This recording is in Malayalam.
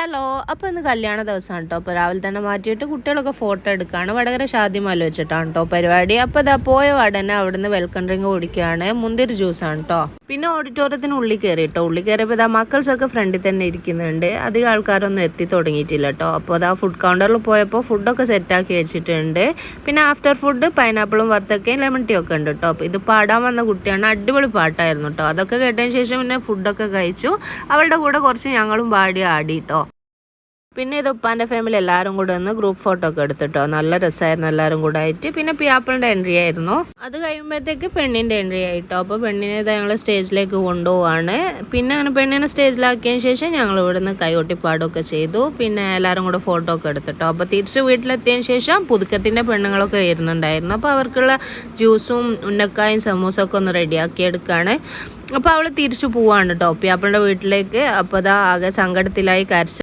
ഹലോ. അപ്പോൾ ഇന്ന് കല്യാണ ദിവസമാണ് കേട്ടോ. അപ്പോൾ രാവിലെ തന്നെ മാറ്റിയിട്ട് കുട്ടികളൊക്കെ ഫോട്ടോ എടുക്കുകയാണ്. വടകര ഷാദിമല വെച്ചിട്ടാണ് കേട്ടോ പരിപാടി. അപ്പോൾ ഇതാ പോയ ഉടനെ അവിടുന്ന് വെൽക്കം ഡ്രിങ്ക് കുടിക്കുകയാണ്. മുന്തിരി ജ്യൂസാണ് കേട്ടോ. പിന്നെ ഓഡിറ്റോറിയത്തിന് ഉള്ളിൽ കയറി കേട്ടോ. ഉള്ളിൽ കയറിയപ്പോൾ ഇതാ മക്കൾസൊക്കെ ഫ്രണ്ടിൽ തന്നെ ഇരിക്കുന്നുണ്ട്. അധികം ആൾക്കാരൊന്നും എത്തി തുടങ്ങിയിട്ടില്ല കേട്ടോ. അപ്പോൾ അതാ ഫുഡ് കൗണ്ടറിൽ പോയപ്പോൾ ഫുഡൊക്കെ സെറ്റാക്കി വെച്ചിട്ടുണ്ട്. പിന്നെ ആഫ്റ്റർ ഫുഡ് പൈനാപ്പിളും വത്തക്കയും ലെമൺ ടീ ഒക്കെ ഉണ്ട് കേട്ടോ. അപ്പോൾ ഇത് പാടാൻ വന്ന കുട്ടിയാണ്. അടിപൊളി പാട്ടായിരുന്നു കേട്ടോ. അതൊക്കെ കേട്ടതിന് ശേഷം പിന്നെ ഫുഡൊക്കെ കഴിച്ചു. അവളുടെ കൂടെ കുറച്ച് ഞങ്ങളും പാടി ആടി കേട്ടോ. പിന്നെ ഇത് ഉപ്പാൻ്റെ ഫാമിലി എല്ലാവരും കൂടെ ഒന്ന് ഗ്രൂപ്പ് ഫോട്ടോ ഒക്കെ എടുത്തിട്ടോ. നല്ല രസമായിരുന്നു എല്ലാവരും കൂടെ ആയിട്ട്. പിന്നെ പിയാപ്പിളിൻ്റെ എൻട്രി ആയിരുന്നു. അത് കഴിയുമ്പോഴത്തേക്ക് പെണ്ണിൻ്റെ എൻട്രി ആയിട്ടോ. അപ്പോൾ പെണ്ണിനെ ഞങ്ങൾ സ്റ്റേജിലേക്ക് കൊണ്ടുപോവാണ്. പിന്നെ അങ്ങനെ പെണ്ണിനെ സ്റ്റേജിലാക്കിയതിന് ശേഷം ഞങ്ങൾ ഇവിടുന്ന് കൈകൊട്ടിപ്പാടൊക്കെ ചെയ്തു. പിന്നെ എല്ലാവരും കൂടെ ഫോട്ടോ ഒക്കെ എടുത്തിട്ടോ. അപ്പോൾ തിരിച്ച് വീട്ടിലെത്തിയതിന് ശേഷം പുതുക്കത്തിൻ്റെ പെണ്ണുങ്ങളൊക്കെ വരുന്നുണ്ടായിരുന്നു. അപ്പോൾ അവർക്കുള്ള ജ്യൂസും ഉന്നക്കായും സമൂസൊക്കെ ഒന്ന് റെഡിയാക്കി എടുക്കുകയാണ്. അപ്പോൾ അവൾ തിരിച്ചു പോവാണ് കേട്ടോ പിയാപ്പിളിൻ്റെ വീട്ടിലേക്ക്. അപ്പോൾ അതാ ആകെ സങ്കടത്തിലായി കരച്ച